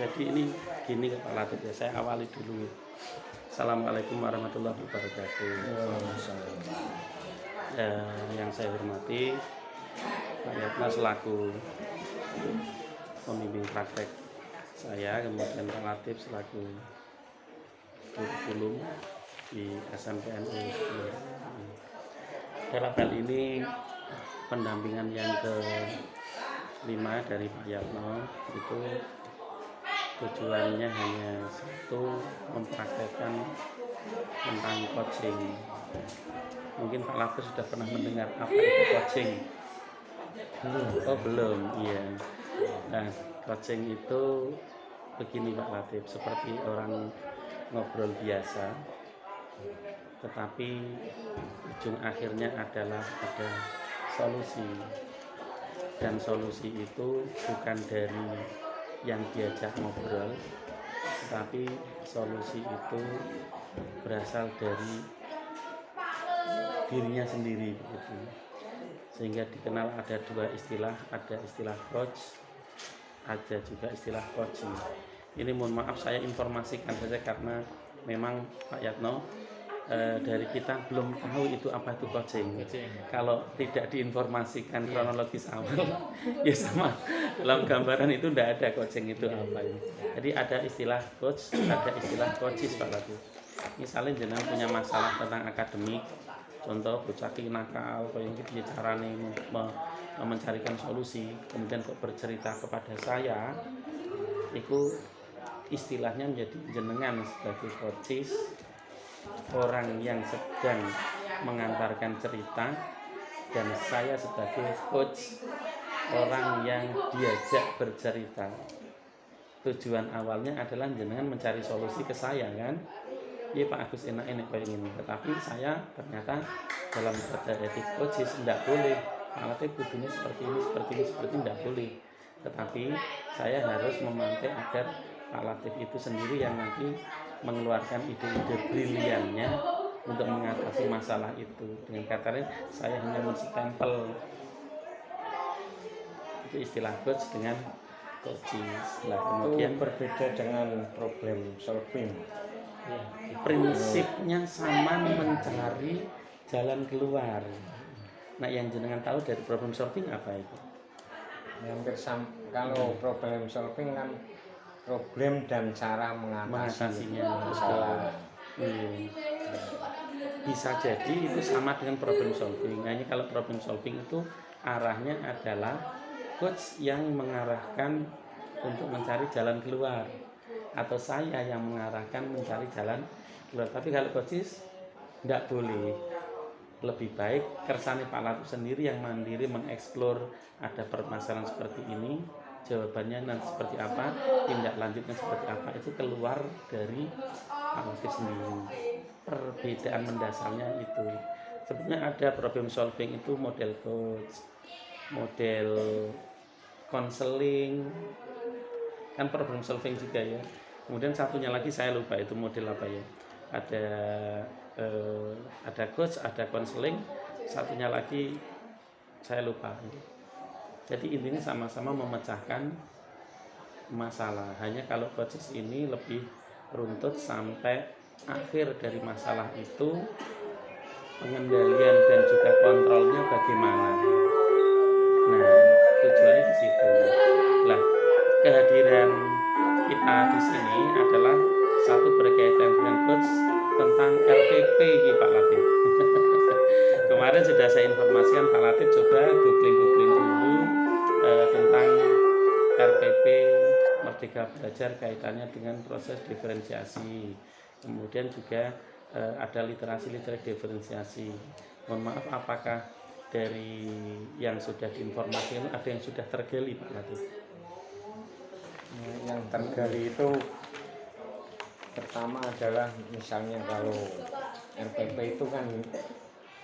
Jadi ini gini Pak Latif ya, saya awali dulu. Assalamualaikum warahmatullahi wabarakatuh. Yang saya hormati Pak Yatna selaku pembimbing praktek saya, kemudian Pak Latif selaku kurikulum di SMPNU. Dalam hal ini pendampingan yang ke-5 dari Pak Yatno itu tujuannya hanya satu, mempraktekkan tentang coaching. Mungkin Pak Latif sudah pernah mendengar apa itu coaching? Belum, iya. Nah, coaching itu begini Pak Latif, seperti orang ngobrol biasa, tetapi ujung akhirnya adalah ada solusi, dan solusi itu bukan dari yang diajak ngobrol, tetapi solusi itu berasal dari dirinya sendiri gitu. Sehingga dikenal ada dua istilah, ada istilah coach, ada juga istilah coaching. Ini mohon maaf saya informasikan saja karena memang Pak Yatno dari kita belum tahu itu apa itu coaching. Kalau tidak diinformasikan kronologis awal, ya sama dalam gambaran itu tidak ada coaching itu apa ini. Jadi ada istilah coach, ada istilah coaches Pak Latif. Misalnya jenengan punya masalah tentang akademik, contoh bocah nakal, kayak gitu carane mencarikan solusi, kemudian kok bercerita kepada saya, itu istilahnya menjadi jenengan sebagai coaches, orang yang sedang mengantarkan cerita, dan saya sebagai coach, orang yang diajak bercerita. Tujuan awalnya adalah jenengan mencari solusi ke saya kan, iya Pak Agus enak ini kayak gini, tetapi saya ternyata dalam kode etik coaches tidak boleh Pak Latif kudunya seperti ini tidak boleh, tetapi saya harus memantik agar Pak Latif itu sendiri yang nanti mengeluarkan ide-ide briliannya untuk mengatasi masalah itu. Dengan kata lain, saya hanya menstempel. Itu istilah coach dengan coaches. Nah, kemudian berbeda dengan problem solving. Ya, prinsipnya sama, mencari jalan keluar. Nah, yang jenengan tahu dari problem solving apa itu? Hampir sama. Kalau problem solving kan problem dan cara mengatasinya. Masalah. Bisa jadi itu sama dengan problem solving. Nah, ini kalau problem solving itu arahnya adalah coach yang mengarahkan untuk mencari jalan keluar, atau saya yang mengarahkan mencari jalan keluar. Tapi kalau coaches tidak boleh. Lebih baik kersane Pak Latif sendiri yang mandiri mengeksplor, ada permasalahan seperti ini, jawabannya nanti seperti apa, tindak lanjutnya seperti apa, itu keluar dari Pak Latif sendiri. Perbedaan mendasarnya itu. Sebenarnya ada problem solving itu model coach, model counseling, kan problem solving juga ya. Kemudian satunya lagi saya lupa itu model apa ya. Ada coach, ada counseling, satunya lagi saya lupa. Jadi intinya sama-sama memecahkan masalah. Hanya kalau coaches ini lebih runtut sampai akhir dari masalah itu, pengendalian dan juga kontrolnya bagaimana. Nah, tujuannya di situ. Lah, kehadiran kita di sini adalah satu berkaitan dengan coach tentang RPP Pak Latif. Kemarin sudah saya informasikan Pak Latif coba googling dulu tentang RPP Merdeka Belajar kaitannya dengan proses diferensiasi. Kemudian juga ada literasi diferensiasi. Mohon maaf, apakah dari yang sudah diinformasikan ada yang sudah tergali Pak Latif? Yang tergali itu pertama adalah misalnya kalau RPP itu kan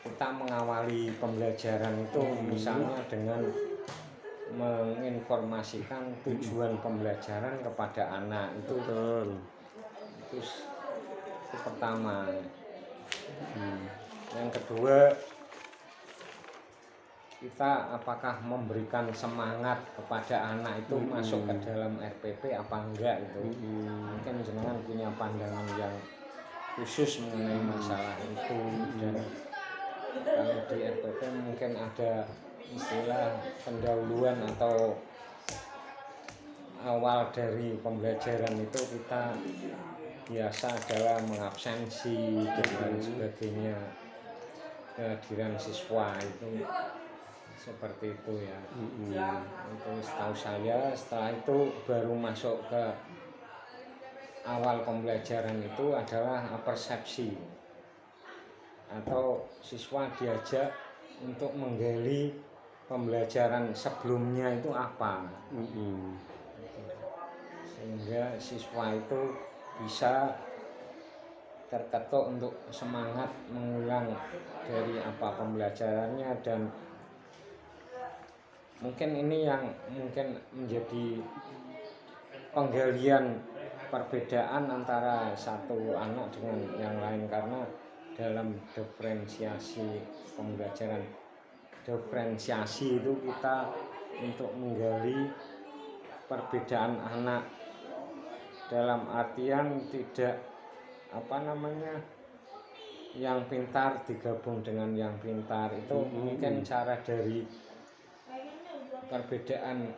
kita mengawali pembelajaran itu misalnya dengan menginformasikan tujuan pembelajaran kepada anak itu. Betul. Itu pertama. Yang kedua kita apakah memberikan semangat kepada anak itu masuk ke dalam RPP apa enggak itu. Mungkin jenengan punya pandangan yang khusus mengenai masalah itu. Dan kalau di RPP mungkin ada istilah pendahuluan atau awal dari pembelajaran itu kita biasa adalah mengabsensi dan lain sebagainya, kehadiran siswa itu seperti itu ya. Itu setahu saya. Setelah itu baru masuk ke awal pembelajaran itu adalah persepsi, atau siswa diajak untuk menggali pembelajaran sebelumnya itu apa, sehingga siswa itu bisa terketuk untuk semangat mengulang dari apa pembelajarannya. Dan mungkin ini yang mungkin menjadi penggalian perbedaan antara satu anak dengan yang lain, karena dalam diferensiasi pembelajaran, diferensiasi itu kita untuk menggali perbedaan anak dalam artian tidak yang pintar digabung dengan yang pintar. Itu mungkin cara dari perbedaan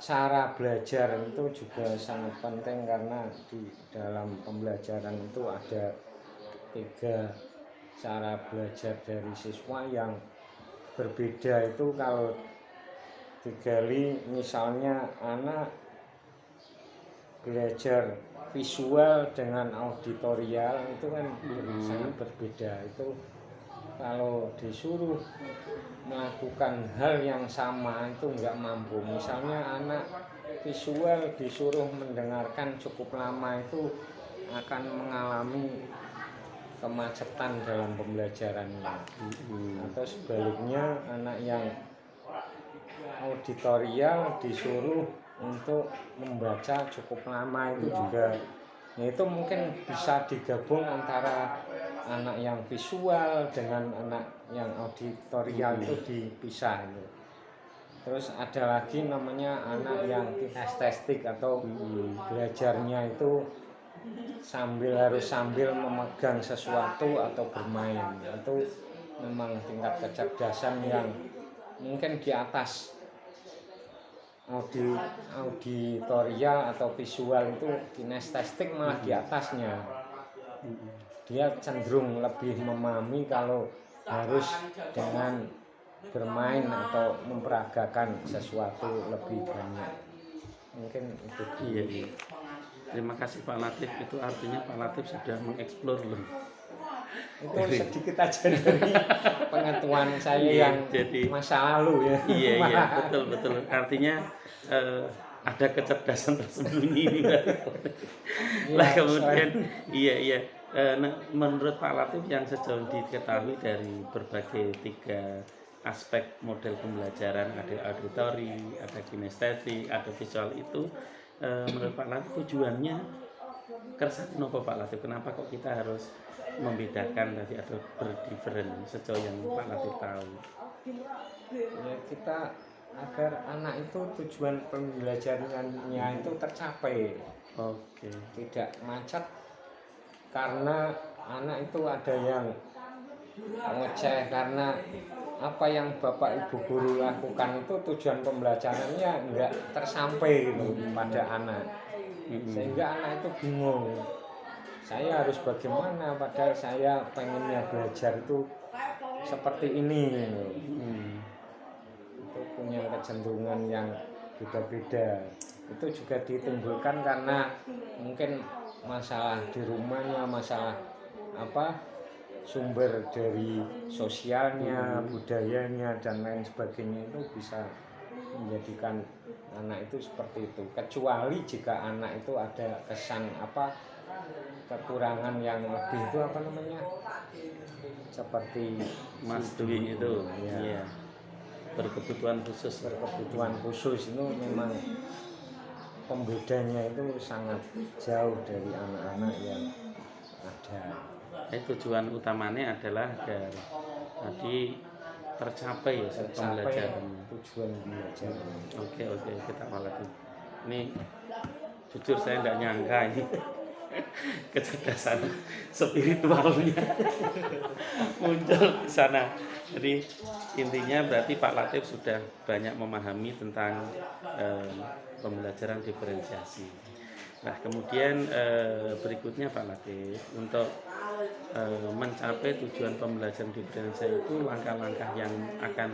cara belajar itu juga sangat penting, karena di dalam pembelajaran itu ada 3 cara belajar dari siswa yang berbeda. Itu kalau digali, misalnya anak belajar visual dengan auditorial itu kan sangat berbeda. Itu kalau disuruh melakukan hal yang sama itu nggak mampu. Misalnya anak visual disuruh mendengarkan cukup lama itu akan mengalami kemacetan dalam pembelajarannya. Atau sebaliknya, anak yang auditorial disuruh untuk membaca cukup lama itu juga, itu mungkin bisa digabung antara anak yang visual dengan anak yang auditorial itu dipisah itu. Terus ada lagi namanya anak yang kinestetik atau belajarnya itu harus sambil memegang sesuatu atau bermain. Itu memang tingkat kecerdasan yang mungkin di atas auditorial atau visual. Itu kinestetik malah di atasnya. Dia cenderung lebih memahami kalau harus dengan bermain atau memperagakan sesuatu lebih banyak. Mungkin itu. Iya. Terima kasih Pak Latif. Itu artinya Pak Latif sudah mengeksplor loh. Itu sedikit aja dari pengetahuan saya yang jadi masa lalu ya. Iya betul. Artinya ada kecerdasan tersembunyi. Lah kemudian iya. Nah, menurut Pak Latif yang sejauh diketahui dari berbagai 3 aspek model pembelajaran, ada auditori, ada kinestetik, ada visual itu, menurut Pak Latif tujuannya kersane napa Pak Latif? Kenapa kok kita harus membedakan tadi atau berdiferen sejauh yang Pak Latif tahu? Ya, kita agar anak itu tujuan pembelajarannya itu tercapai. Oke. Tidak macet, karena anak itu ada yang ngeceh karena apa yang Bapak Ibu guru lakukan itu tujuan pembelajarannya enggak tersampai gitu pada anak. Sehingga anak itu bingung, saya harus bagaimana padahal saya pengennya belajar itu seperti ini gitu. Itu punya kecenderungan yang beda-beda. Itu juga ditimbulkan karena mungkin masalah di rumahnya, masalah sumber dari sosialnya, budayanya dan lain sebagainya, itu bisa menjadikan anak itu seperti itu. Kecuali jika anak itu ada kesan kekurangan yang lebih, itu seperti Mas Dwi itu ya. Iya. Berkebutuhan khusus itu memang pembedanya itu sangat jauh dari anak-anak yang ada. Tujuan utamanya adalah agar tadi tercapai ya tercapai pembelajaran. tujuan pembelajaran. Oke, kita lagi. Ini jujur saya nggak nyangka ini kecerdasan spiritualnya muncul di sana. Jadi intinya berarti Pak Latif sudah banyak memahami tentang pembelajaran diferensiasi. Nah, kemudian berikutnya Pak Latif, untuk mencapai tujuan pembelajaran diferensiasi itu langkah-langkah yang akan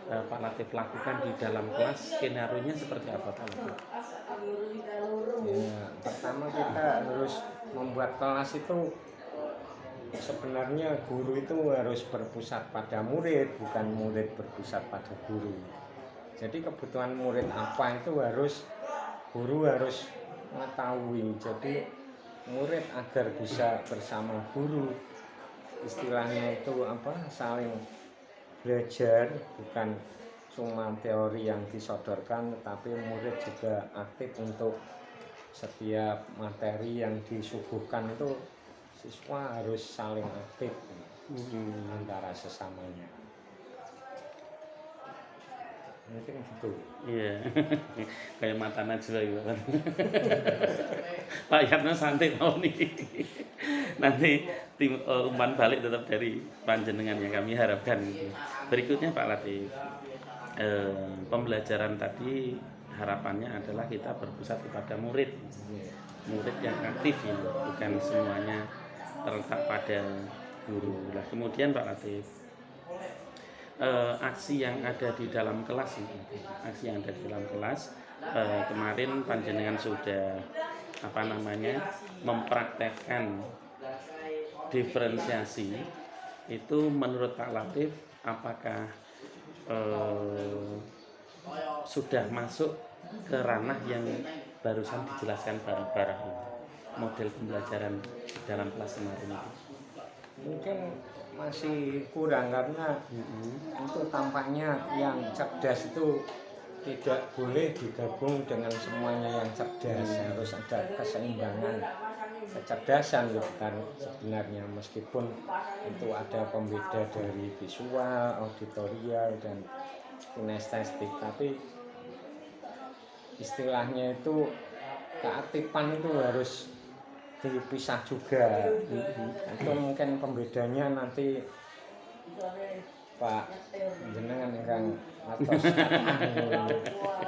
Pak Latif lakukan di dalam kelas, skenario-nya seperti apa Pak Latif? Ya, pertama kita harus membuat kelas itu, sebenarnya guru itu harus berpusat pada murid, bukan murid berpusat pada guru. Jadi kebutuhan murid apa itu guru harus mengetahui. Jadi murid agar bisa bersama guru, istilahnya itu saling belajar, bukan cuma teori yang disodorkan, tetapi murid juga aktif untuk setiap materi yang disuguhkan itu siswa harus saling aktif antara sesamanya. Mungkin gitu. Iya, kayak mata najwa gitu kan. Pak Yatno santai mau nih. Nanti tim umpan balik tetap dari panjenengan yang kami harapkan. Berikutnya Pak Latif, pembelajaran tadi harapannya adalah kita berpusat kepada murid yang aktif ya, bukan semuanya terletak pada guru. Nah, kemudian Pak Latif, aksi yang ada di dalam kelas kemarin panjenengan sudah mempraktekkan diferensiasi itu. Menurut Pak Latif, apakah sudah masuk ke ranah yang barusan dijelaskan bareng-bareng model pembelajaran dalam kelas kemarin itu? Mungkin masih kurang, karena itu tampaknya yang cerdas itu tidak boleh digabung dengan semuanya yang cerdas. Harus ada keseimbangan kecerdasan gitu kan sebenarnya, meskipun itu ada pembeda dari visual, auditorial, dan kinestetik, tapi istilahnya itu keaktifan itu harus dipisah juga. Itu mungkin pembedanya nanti Pak jenengan yang atas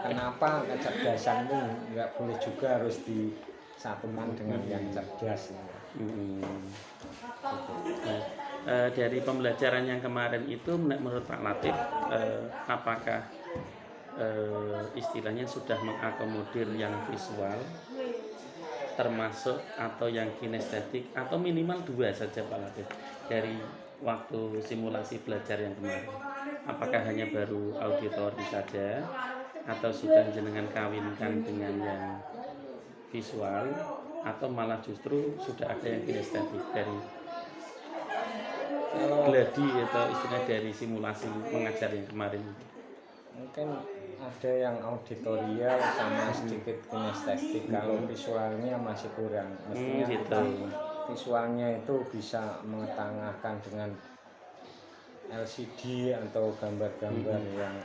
kenapa kecerdasan itu nggak boleh juga harus disatukan dengan yang cerdas. Dari pembelajaran yang kemarin itu, menurut Pak Latif, apakah istilahnya sudah mengakomodir yang visual termasuk atau yang kinestetik, atau minimal 2 saja Pak Latif dari waktu simulasi belajar yang kemarin? Apakah hanya baru auditori saja atau sudah jenengan kawinkan dengan yang visual, atau malah justru sudah ada yang kinestetik dari gladi atau istilah dari simulasi mengajar yang kemarin? Mungkin ada yang auditorial sama sedikit kinestetik. Kalau visualnya masih kurang, mestinya kita visualnya itu bisa mengetengahkan dengan LCD atau gambar-gambar yang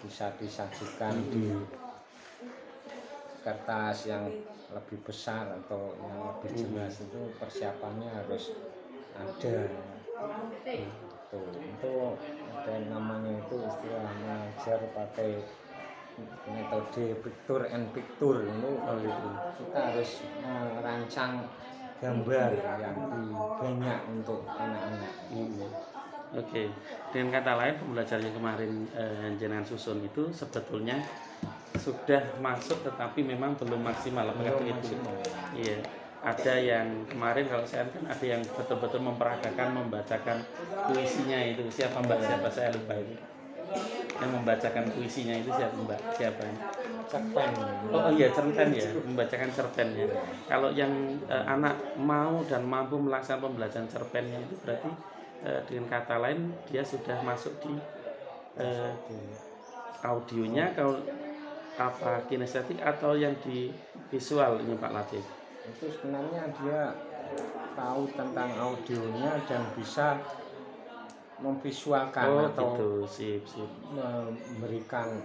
bisa disajikan di kertas yang lebih besar atau yang lebih jelas. Itu persiapannya harus ada. Itu ada namanya itu istilah mengajar pakai metode picture and picture. Itu kita harus merancang gambar yang banyak untuk anak-anak. Oke. Dengan kata lain, pembelajaran yang kemarin jenengan susun itu sebetulnya sudah masuk, tetapi memang belum maksimal. Belum maksimal. Iya. Ada yang kemarin, kalau saya kan ada yang betul-betul memperagakan membacakan puisinya itu. Siapa Mbak? Siapa, saya lupa itu. Yang membacakan puisinya itu siapa Mbak? Siapa? Cerpen. Oh iya, cerpen ya, membacakan cerpennya. Kalau yang anak mau dan mampu melaksanakan pembelajaran cerpennya itu berarti dengan kata lain dia sudah masuk di audionya, kalau apa kinestetik atau yang di visual ini Pak Latif? Itu sebenarnya dia tahu tentang audionya dan bisa memvisualkan atau gitu, sip. memberikan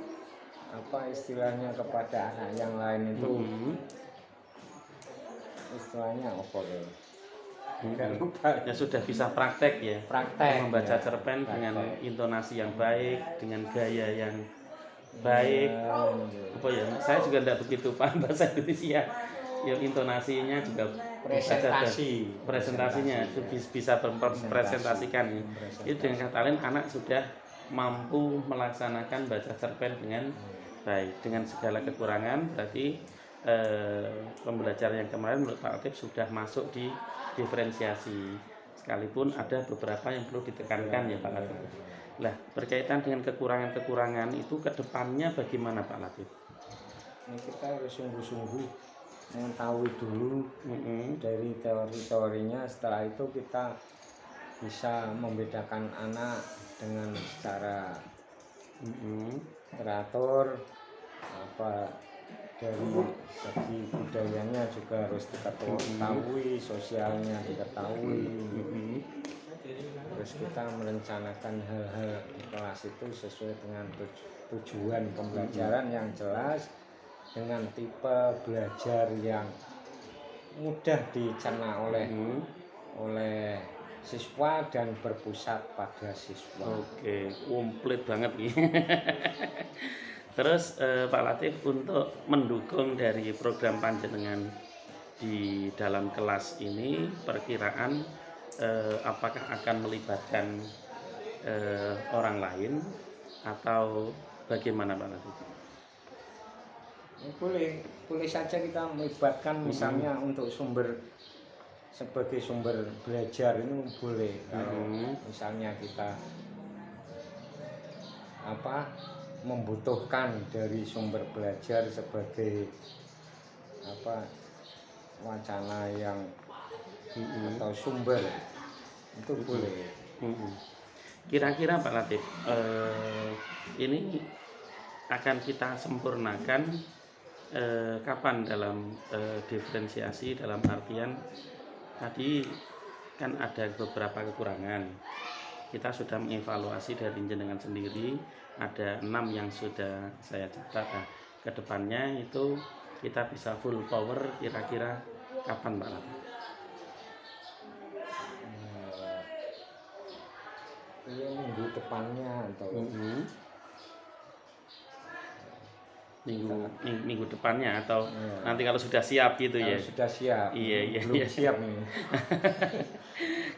apa istilahnya kepada anak yang lain itu istilahnya apa ya? Nggak lupa. Ya sudah bisa praktek ya. Praktek Membaca ya, cerpen dengan praktek. intonasi yang baik, dengan gaya yang baik. Apa ya? Saya juga tidak begitu paham bahasa Indonesia. Ya intonasinya juga presentasinya bisa mempresentasikan ya. Itu dengan kata lain anak sudah mampu melaksanakan baca cerpen dengan baik dengan segala kekurangan. Berarti pembelajaran yang kemarin menurut Pak Latif sudah masuk di diferensiasi, sekalipun ada beberapa yang perlu ditekankan ya Pak Latif. Nah, berkaitan dengan kekurangan-kekurangan itu kedepannya bagaimana Pak Latif? Kita harus sungguh-sungguh mengetahui dulu dari teori-teorinya, setelah itu kita bisa membedakan anak dengan secara teratur, apa dari segi budayanya juga harus diketahui, sosialnya diketahui. Terus kita merencanakan hal-hal di kelas itu sesuai dengan tujuan pembelajaran yang jelas, dengan tipe belajar yang mudah dicerna oleh siswa dan berpusat pada siswa. Oke, komplit banget nih. Terus Pak Latif untuk mendukung dari program panjenengan di dalam kelas ini, perkiraan apakah akan melibatkan orang lain atau bagaimana Pak Latif? Boleh saja kita melibatkan misalnya untuk sebagai sumber belajar ini boleh. Kalau misalnya kita membutuhkan dari sumber belajar sebagai wacana yang atau sumber itu boleh. Kira-kira Pak Latif, ini akan kita sempurnakan kapan dalam diferensiasi, dalam artian tadi kan ada beberapa kekurangan, kita sudah mengevaluasi dari jenengan sendiri, ada 6 yang sudah saya catat. Nah, kedepannya itu kita bisa full power kira-kira kapan Pak Latif? Minggu depannya atau minggu depannya atau nanti kalau sudah siap gitu ya. Sudah siap. Iya. Siap nih.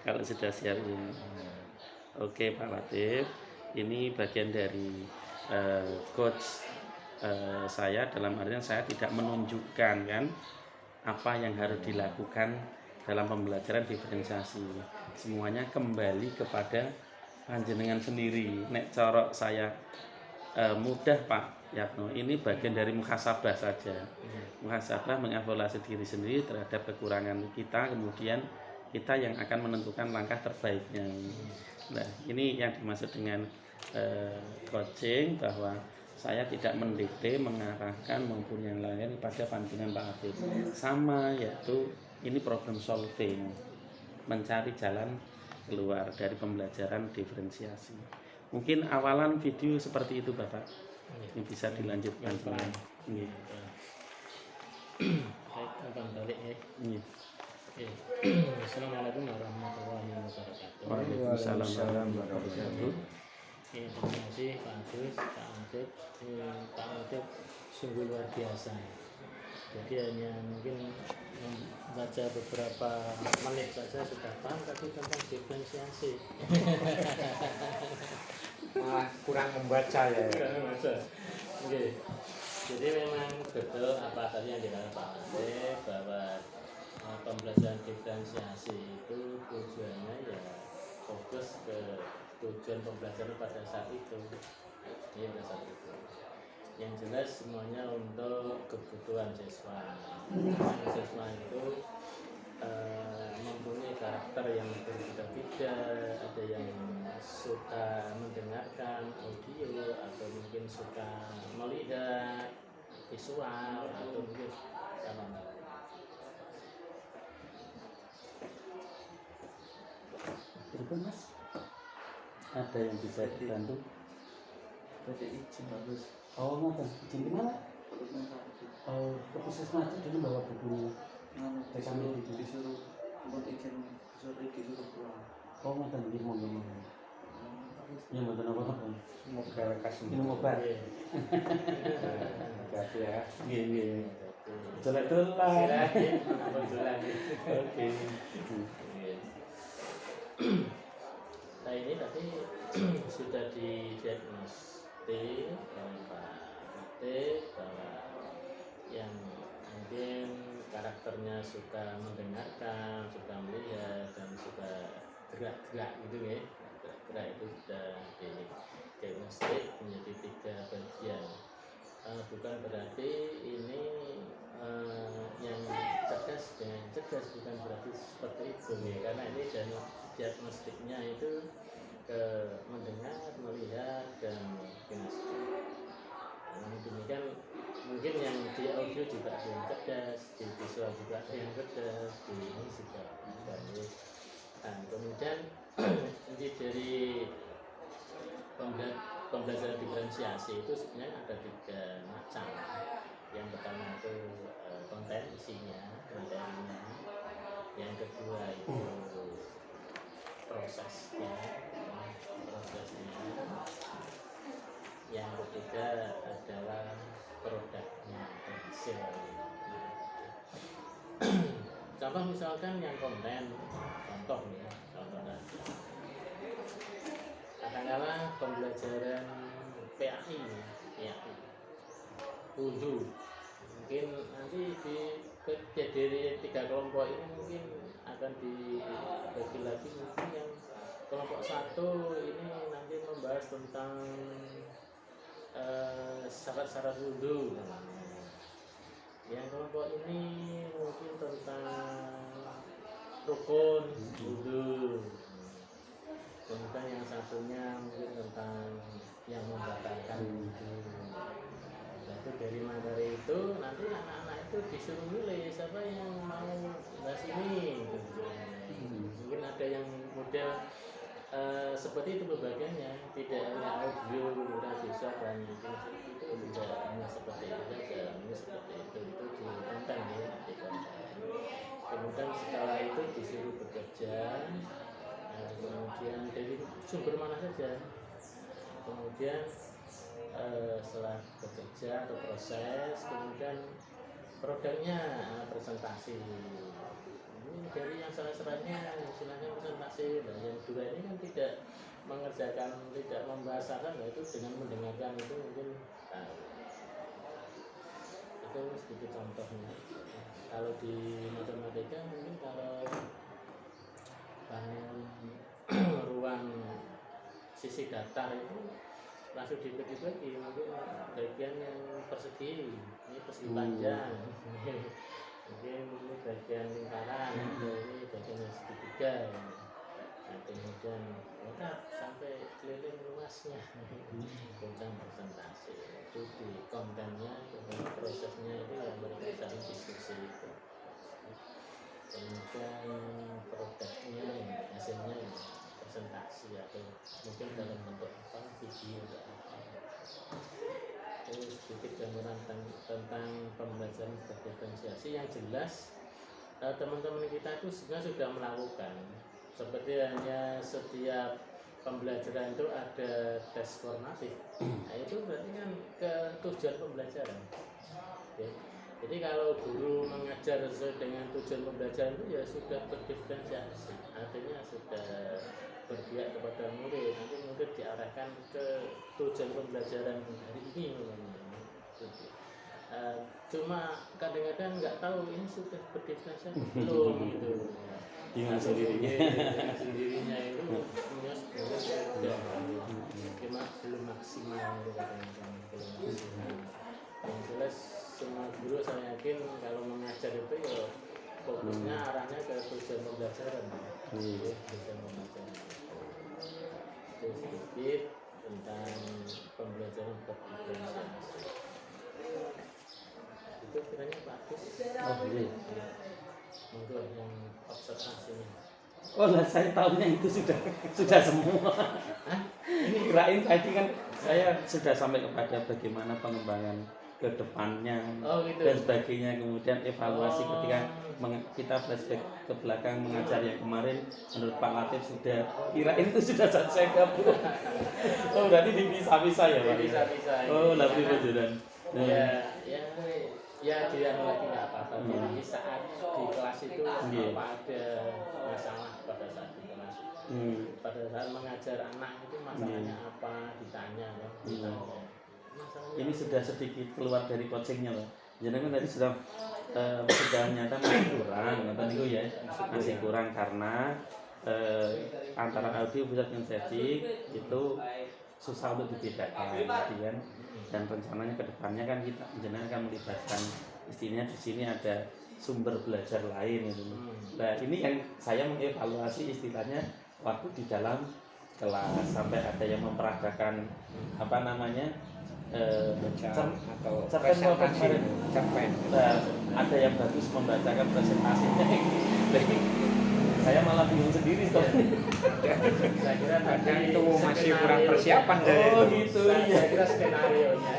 Kalau sudah siap ini. Oke Pak Latif, ini bagian dari coach saya, dalam artian saya tidak menunjukkan kan apa yang harus dilakukan dalam pembelajaran diferensiasi. Semuanya kembali kepada panjenengan sendiri. Nek corok saya mudah Pak Yatno, ini bagian dari muhasabah saja. Muhasabah mengevaluasi diri sendiri terhadap kekurangan kita, kemudian kita yang akan menentukan langkah terbaiknya. Nah, ini yang dimaksud dengan coaching, bahwa saya tidak mendikte, mengarahkan maupun yang lain pada pandangan Pak Latif. Sama, yaitu ini problem solving, mencari jalan keluar dari pembelajaran diferensiasi. Mungkin awalan video seperti itu Bapak. Ini bisa dilanjutkan. Baik, balik ya. Assalamualaikum warahmatullahi wabarakatuh. Waalaikumsalam warahmatullahi wabarakatuh. Terima kasih Pak Agus, Pak Adib. Pak Adib sungguh luar biasa. Jadi hanya mungkin membaca beberapa menit saja sudah paham tapi tentang diferensiasi. Malah kurang membaca ya. Oke. Jadi memang betul apa tadi yang dikatakan Pak Adib, bahwa pembelajaran diferensiasi itu tujuannya ya fokus ke tujuan pembelajaran pada saat itu. Ini pada saat itu. Yang jelas semuanya untuk kebutuhan siswa. Siswa itu mempunyai karakter yang berbeda-beda, ada yang suka mendengarkan audio atau mungkin suka melihat visual atau mungkin apa. Ada yang bisa dibantu? Berarti izin bagus. Oh, ngoten. Izin di mana? Oh, ke puskesmas aja dulu bawa bukunya. Disuruh buat izin disuruh pulang. Oh, ngoten iki monggo. Ya ngoten apa-apa. Semoga lekas Minum obat. hati ya. Nggih, nggih. Dolan-dolan. Kebetulan. Oke. Nah ini tadi sudah didiagnostik oleh Pak Latif bahwa yang mungkin karakternya suka mendengarkan, suka melihat, dan suka gerak-gerak gitu ya. Gerak-gerak itu sudah didiagnostik menjadi 3 bagian. Bukan berarti ini yang cerdas dengan cerdas, bukan berarti seperti itu ya, karena ini diagnostiknya itu ke mendengar, melihat, dan kinestik. Namun demikian mungkin yang di audio juga ada yang cerdas, di visual juga ada yang cerdas, di ini juga ada. Nah, kemudian inti dari pembelajaran diferensiasi itu sebenarnya ada 3 macam. Yang pertama itu konten isinya, materinya. Yang kedua itu prosesnya. Yang ketiga adalah produknya, hasil. Contoh misalkan yang konten, contoh ya, contoh tadi. Katakanlah pembelajaran PAI, wudhu. Mungkin nanti dari 3 kelompok ini mungkin akan dibagi lagi. Mungkin yang kelompok 1 ini nanti membahas tentang syarat-syarat wudhu. Yang kelompok ini mungkin tentang rukun wudhu. Kemudian yang satunya mungkin tentang yang membatalkan wudhu. Nah, itu dari materi itu nanti anak-anak itu disuruh milih siapa yang mau bahas ini. Mungkin ada yang model seperti itu pembagiannya, tidak hanya audio, kemudian visual, dan kinesthetik itu tidak hanya seperti itu saja. Ini seperti itu di konten ya, di konten. Kemudian setelah itu disuruh bekerja. Kemudian dari sumber mana saja, kemudian setelah bekerja atau proses, kemudian produknya presentasi. Ini dari yang salah-salahnya istilahnya presentasi. Dan yang kedua ini kan tidak mengerjakan, tidak membahasakan, yaitu dengan mendengarkan itu mungkin itu sedikit contohnya. Kalau di matematika mungkin kalau ruang sisi datar itu langsung dibagi-bagi, mungkin bagian yang persegi, ini persegi panjang, mungkin ini bagian lingkaran, ini bagian yang segitiga. Nah, kemudian lengkap sampai keliling luasnya, tentang presentasi itu di kontennya, kemudian prosesnya itu yang mereka saling diskusi itu. Kemudian produknya, hasilnya presentasi atau mungkin dalam bentuk apa, video atau apa. Itu sedikit gambaran tentang pembelajaran berdiferensiasi yang jelas. Teman-teman kita itu sebenarnya sudah melakukan, seperti hanya setiap pembelajaran itu ada tes formatif. Nah, itu berarti kan ke tujuan pembelajaran. Oke. Jadi kalau guru mengajar sesuai dengan tujuan pembelajaran itu ya sudah berdiferensiasi, artinya sudah berpihak kepada murid. Nanti murid diarahkan ke tujuan pembelajaran hari ini. Cuma kadang-kadang nggak tahu ini sudah berdiferensiasi belum gitu. Dengan sendirinya. Dengan sendirinya itu punya sebenarnya cuma belum maksimal gitu, kadang-kadang belum maksimal. Yang jelas semua guru saya yakin kalau mengajar itu ya fokusnya arahnya ke tujuan pembelajaran. Tujuan pembelajaran. Itu sedikit tentang pembelajaran berdiferensiasi. Itu kiranya bagus. Oh iya. Monggo yang observasinya. Oh lah, saya tahunya itu sudah semua. Kirain tadi kan saya sudah sampai kepada bagaimana pengembangan ke depannya Oh gitu. dan sebagainya, kemudian evaluasi Oh. ketika kita flashback ke belakang mengajar yang kemarin menurut Pak Latif sudah, kirain itu sudah selesai ke Bu. Oh berarti dipisah-pisah ya Pak? Bisa-bisa. Oh lah pribadian. Ya, dia lagi nggak apa-apa. Jadi saat di kelas itu Iya. apa ada masalah pada saat di kelas, pada saat mengajar anak itu masalahnya apa ditanya loh. Masalahnya Ini sudah sedikit keluar dari coachingnya loh. Jadi kan tadi sudah nyata masih kurang, itu ya masih kurang karena antara audio visual kinesthetik itu susah untuk dibedakan, gitu kan. Dan rencananya ke depannya kan kita jenengan akan melibatkan istilahnya di sini ada sumber belajar lain gitu. Nah ini yang saya mengevaluasi istilahnya waktu di dalam kelas sampai ada yang memperagakan apa namanya atau cerpen presentasi cerpen. Nah, ada yang bagus membacakan presentasinya. Jadi saya malah bingung sendiri tuh. saya kira Karena tadi itu masih kurang skenario. persiapan dari Oh itu. gitu Saya ya. kira skenario nya.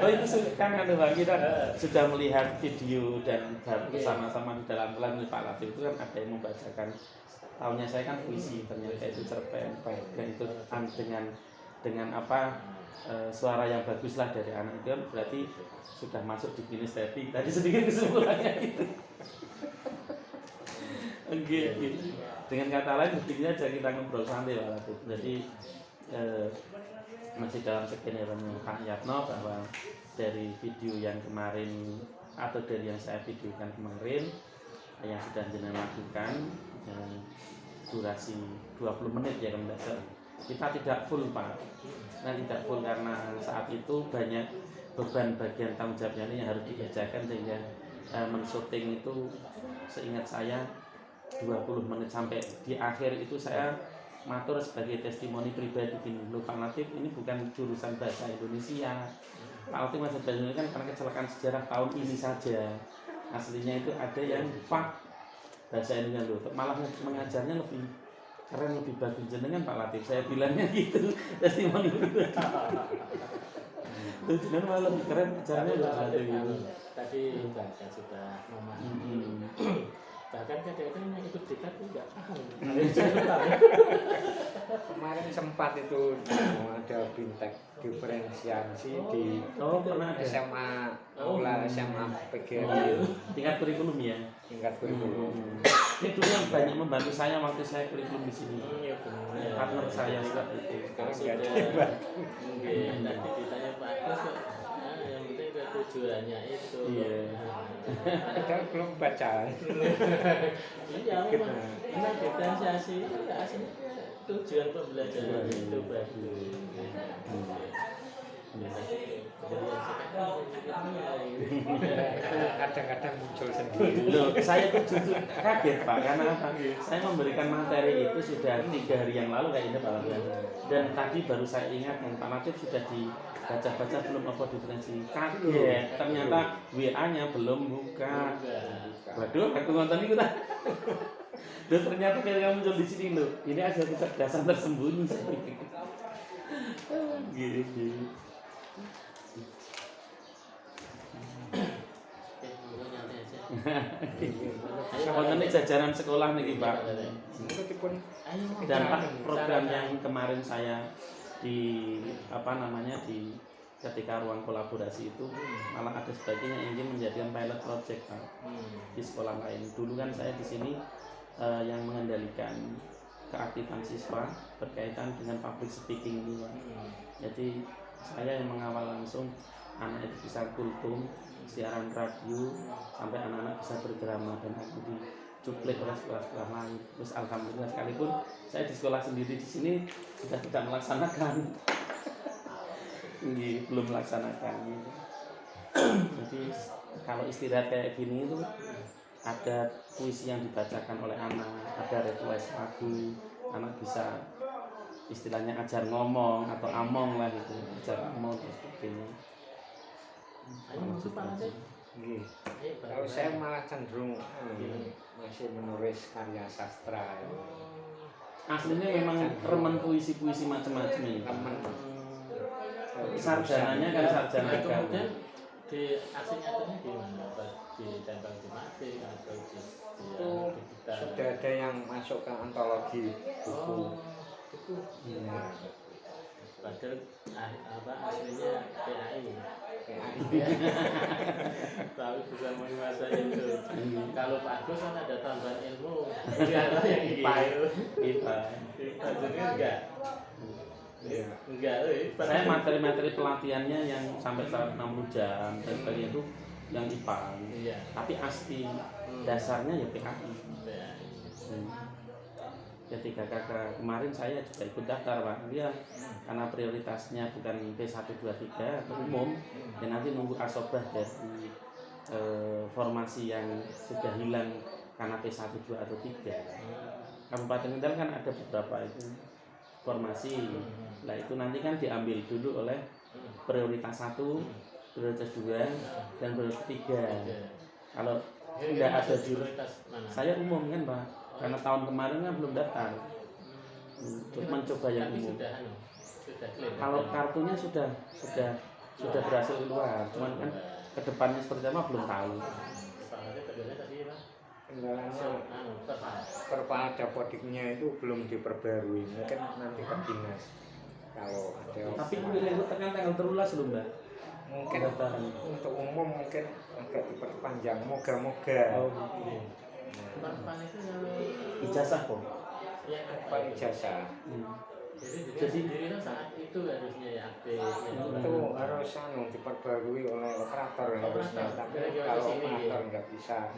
Oh itu kan Bang, kita sudah melihat video dan bersama-sama di dalam kelas Pak Latif itu kan ada yang membacakan. Tahunnya saya kan puisi, ternyata itu cerpen, dan itu dengan apa suara yang bagus lah dari anak itu kan berarti sudah masuk di kinestetik. Tadi sedikit kesimpulannya itu. Oke. Dengan kata lain buktinya aja kita ngobrol santai Pak Latif. Jadi masih dalam skenario Pak Yatno bahwa dari video yang kemarin atau dari yang saya videokan kemarin yang sudah jenengan lakukan durasi 20 menit ya kalau tidak salah. Kita tidak full Pak. Nah tidak full karena saat itu banyak beban bagian tanggung jawabnya yang harus dikerjakan sehingga men-syuting itu seingat saya 20 menit sampai di akhir itu saya matur sebagai testimoni pribadi gini, loh Pak Latif ini bukan jurusan bahasa Indonesia. Pak Latif bahasa Indonesia kan karena kecelakaan sejarah tahun ini saja. Aslinya itu ada yang fak bahasa Indonesia loh, malah mengajarnya lebih keren, lebih bagus jenengan Pak Latif. Saya bilangnya gitu, testimoni pribadi. Tuh jenengan malah lebih keren ajaranya loh Pak Latif gitu. Tadi bahkan sudah memahami. Bahkan kadang-kadang yang ikut dekat juga paham. Kemarin sempat itu ada bintek diferensiasi di Pernah ada SMA Aula SMA PGRI tingkat kurikulum ya. tingkat kurikulum. Itu yang banyak membantu saya waktu saya kurikulum di sini. Iya benar. Partner saya saat itu. Sekarang Sudah. nggak ada. Mungkin nanti ditanya Pak Agus kok. Yang penting ke tujuannya itu. Iya. Padahal belum bacaan. Iya memang diferensiasi itu aslinya tujuan pembelajaran itu bagus. Kadang-kadang muncul sendiri. Loh, saya tuh justru kaget Pak karena apa? Saya memberikan materi itu sudah 3 hari yang lalu kayaknya Pak Latif. Dan tadi baru saya ingat yang Pak Latif sudah dibaca-baca belum apa diferensi. Kaget, ternyata WA-nya belum buka. Waduh, aku nonton itu tak. Loh, ternyata ketika muncul di sini loh, ini ada kecerdasan tersembunyi. Gitu. Wonten jajaran sekolah niki Pak. Dan Pak program yang kemarin saya di ketika ruang kolaborasi itu malah ada sebagian yang ingin menjadikan pilot project Pak di sekolah lain. Dulu kan saya di sini yang mengendalikan keaktifan siswa berkaitan dengan public speaking ini Pak. Jadi saya yang mengawal langsung anak itu bisa kultum, siaran radio, sampai anak-anak bisa berdrama dan aku dicuplik oleh sekolah-sekolah lain. Terus alhamdulillah sekalipun saya di sekolah sendiri di sini sudah tidak melaksanakan, belum melaksanakan. Jadi kalau istirahat kayak gini itu ada puisi yang dibacakan oleh anak, ada request lagu, anak bisa istilahnya ajar ngomong atau among lah gitu, ajar ngomong dan sebagainya. Ayo masuk Pak Latif. Kalau saya malah cenderung masih menulis karya sastra. Aslinya memang remen puisi-puisi macam-macam ini. Temen Sarjananya kan sarjana Nah, agama. kemudian di aksi nyatanya gimana? Apa ditempel di mati atau di itu sudah ada yang masuk ke antologi buku. buku. Ya, Padahal apa aslinya PAI. PAI. Tahu bisa menguasai itu. Kalau Pak Agus kan ada tambahan ilmu. Ternyata yang IPA itu. IPA. IPA jadi enggak. Iya. Enggak, Saya materi-materi pelatihannya yang sampai 160 jam dan sebagainya itu yang IPA. Iya. Tapi asli dasarnya ya PAI. PAI. Ketika kakak kemarin saya juga ikut daftar Pak. Dia karena prioritasnya bukan P1, 2, 3 atau umum, dan nanti nunggu asobah dari formasi yang sudah hilang karena P1, 2 atau 3. Kabupaten Kendal kan ada beberapa itu formasi. Nah itu nanti kan diambil dulu oleh prioritas 1, prioritas 2, dan prioritas 3. Kalau tidak ada di saya umum kan Pak, karena tahun kemarin kan belum daftar. Untuk mencoba yang umum. Kalau kartunya sudah berhasil keluar, cuman kan kedepannya seperti apa belum tahu. Kendalanya kepala dapodiknya itu belum diperbarui, mungkin nanti ke dinas kalau ada. Tapi mungkin tekan tanggal 13 loh Mbak. Mungkin Pendaftaran. untuk umum mungkin agak diperpanjang, moga-moga. Ijazah kok. Apa ijazah? Jadi sendiri kan saat itu harusnya ya aktif. Itu harus diperbarui oleh operator harusnya, tapi kalau operator nggak bisa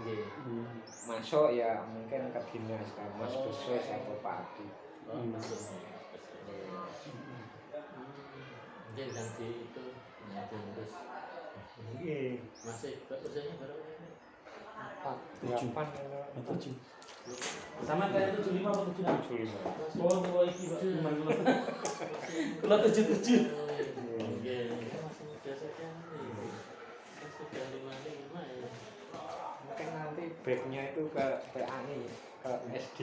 masuk ya mungkin ke dinas kan Mas Besos atau Pak Adi. Mungkin nanti itu terus masih usianya berapa? 8 Sama kayak 75 atau 76? 75. Oh, kalau iki Pak, cuman kalau 77. Oke, masih muda sekali. Sudah 55 ya. Mungkin nanti backnya itu ke PAI, ke SD.